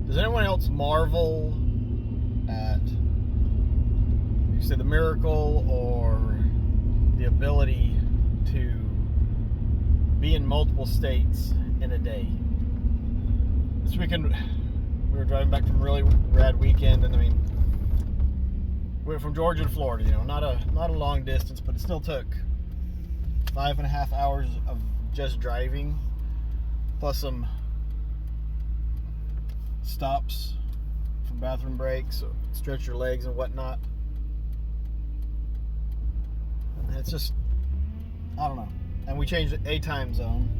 Does anyone else marvel at, you say, the miracle or the ability to be in multiple states in a day? This weekend, we were driving back from a really rad weekend, and I mean, we went from Georgia to Florida. You know, not a long distance, but it still took 5.5 hours of just driving, plus some stops for bathroom breaks, so stretch your legs and whatnot. And it's just, I don't know. And we changed a time zone.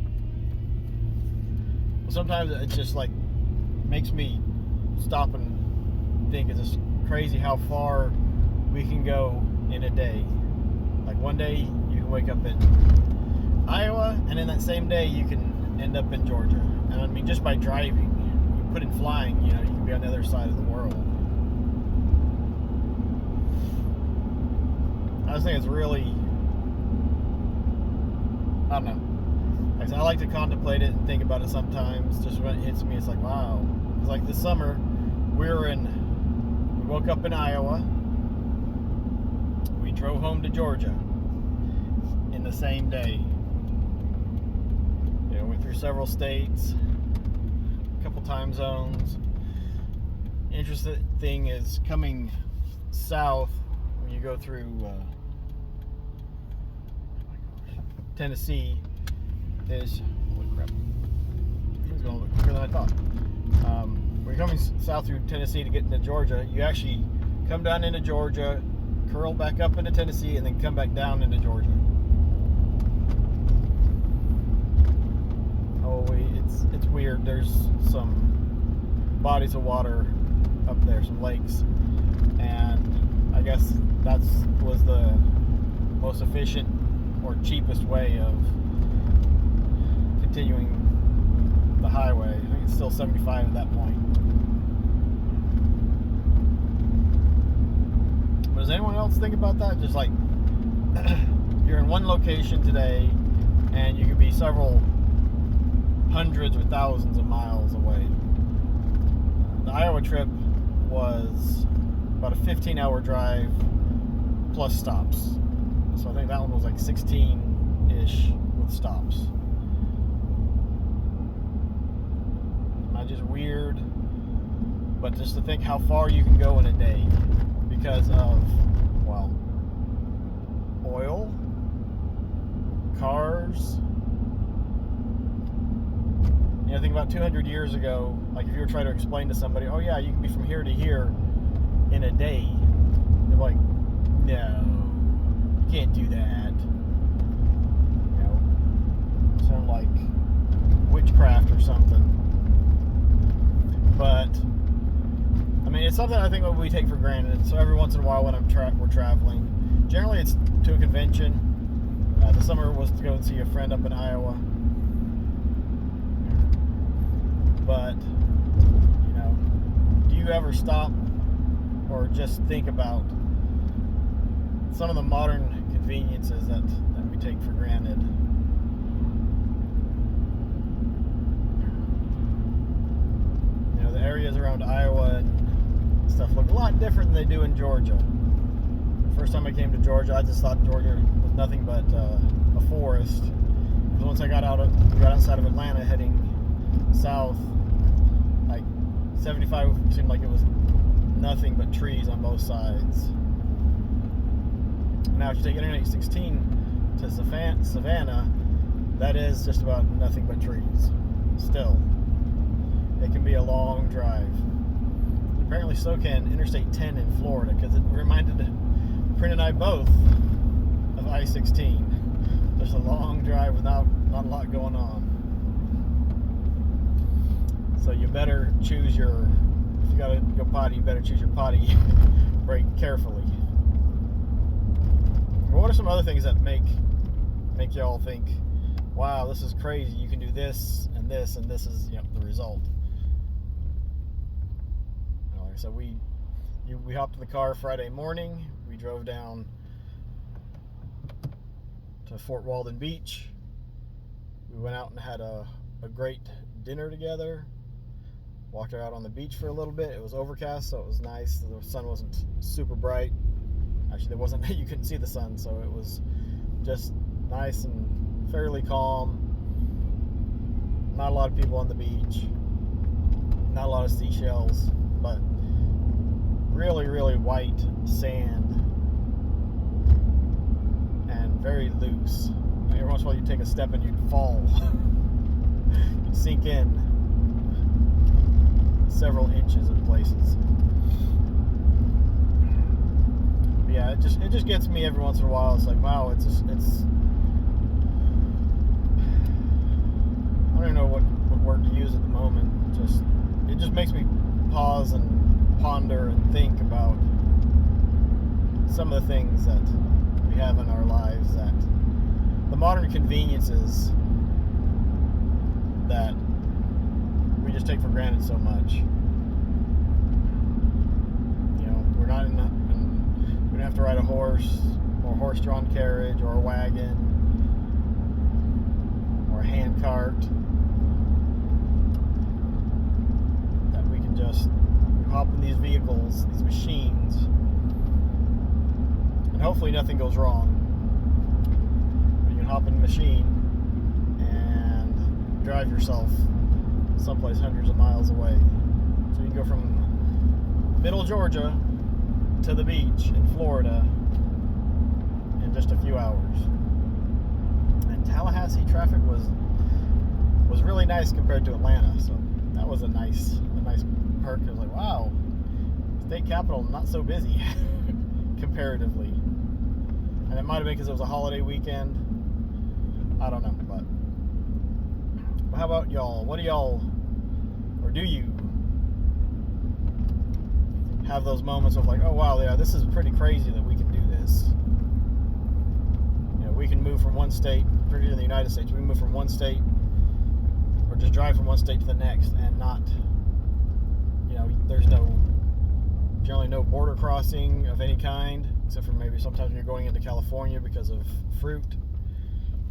But sometimes it just like makes me stop and think it's just crazy how far we can go in a day. Like one day you can wake up in Iowa, and in that same day you can end up in Georgia. And I mean, just by driving, you put in flying, you know, you can be on the other side of the world. I just think it's really, I don't know. Like I like to contemplate it and think about it sometimes. Just when it hits me, it's like, wow. It's like this summer, we woke up in Iowa. We drove home to Georgia in the same day. You know, went through several states, a couple time zones. Interesting thing is coming south when you go through Tennessee is, holy crap, it was going a little quicker than I thought. When you're coming south through Tennessee to get into Georgia, you actually come down into Georgia, curl back up into Tennessee, and then come back down into Georgia. Oh, it's weird. There's some bodies of water up there, some lakes, and I guess that was the most efficient or cheapest way of continuing the highway. I think it's still 75 at that point. But does anyone else think about that? Just like you're in one location today and you could be several hundreds or thousands of miles away. The Iowa trip was about a 15-hour drive plus stops. So I think that one was like 16-ish with stops. Not just weird, but just to think how far you can go in a day because of, well, oil, cars. You know, think about 200 years ago, like if you were trying to explain to somebody, oh yeah, you can be from here to here in a day. They're like, no, you can't do that. You know, sound like witchcraft or something. But I mean, it's something I think that we take for granted. So every once in a while when we're traveling, generally it's to a convention. The summer was to go and see a friend up in Iowa. But, you know, do you ever stop or just think about some of the modern conveniences that we take for granted? You know, the areas around Iowa and stuff look a lot different than they do in Georgia. The first time I came to Georgia, I just thought Georgia was nothing but a forest. Because once we got outside of Atlanta heading south, like 75 seemed like it was nothing but trees on both sides. Now if you take Interstate 16 to Savannah, that is just about nothing but trees. Still, it can be a long drive. Apparently so can Interstate 10 in Florida, because it reminded Print and I both of I-16. Just a long drive with not a lot going on. So you better choose if you gotta go potty, you better choose your potty break carefully. What are some other things that make y'all think, wow, this is crazy, you can do this, and this is, you know, the result? You know, like I said, we hopped in the car Friday morning, we drove down to Fort Walden Beach. We went out and had a great dinner together, Walked her out on the beach for a little bit. It was overcast, so it was nice. The sun wasn't super bright. Actually, there wasn't. You couldn't see the sun, so it was just nice and fairly calm. Not a lot of people on the beach. Not a lot of seashells, but really, really white sand and very loose. Every once in a while, you'd take a step and you'd fall. You'd sink in several inches in places. But yeah, it just gets me every once in a while. It's like, wow, it's I don't even know what word to use at the moment. It just makes me pause and ponder and think about some of the things that we have in our lives, that the modern conveniences that we just take for granted so much. You know, we don't have to ride a horse or a horse-drawn carriage or a wagon or a hand cart. That we can just hop in these vehicles, these machines, and hopefully nothing goes wrong. You can hop in a machine and drive yourself someplace hundreds of miles away. So you can go from middle Georgia to the beach in Florida in just a few hours. And Tallahassee traffic was really nice compared to Atlanta, so that was a nice perk. I was like, wow, state capital not so busy comparatively. And it might have been because it was a holiday weekend. I don't know, but how about y'all? What do y'all, or do you have those moments of like, oh wow, yeah, this is pretty crazy that we can do this. You know, we can move from one state, particularly in the United States, we can move from one state or just drive from one state to the next and not, you know, there's generally no border crossing of any kind, except for maybe sometimes when you're going into California because of fruit.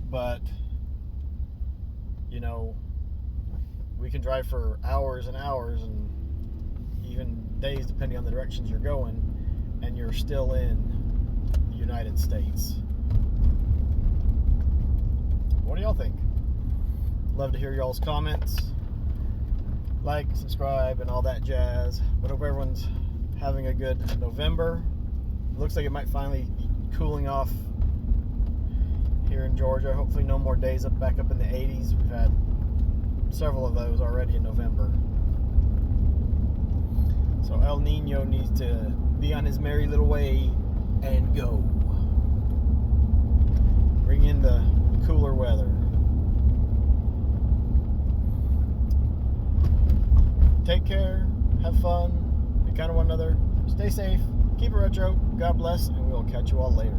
But you know, we can drive for hours and hours and even days depending on the directions you're going, and you're still in the United States. What do y'all think? Love to hear y'all's comments. Like, subscribe, and all that jazz. But hope everyone's having a good November. It looks like it might finally be cooling off here in Georgia. Hopefully no more days back up in the 80s. We've had several of those already in November. So El Nino needs to be on his merry little way and go. Bring in the cooler weather. Take care, have fun, be kind of one another, stay safe, keep it retro, God bless, and we'll catch you all later.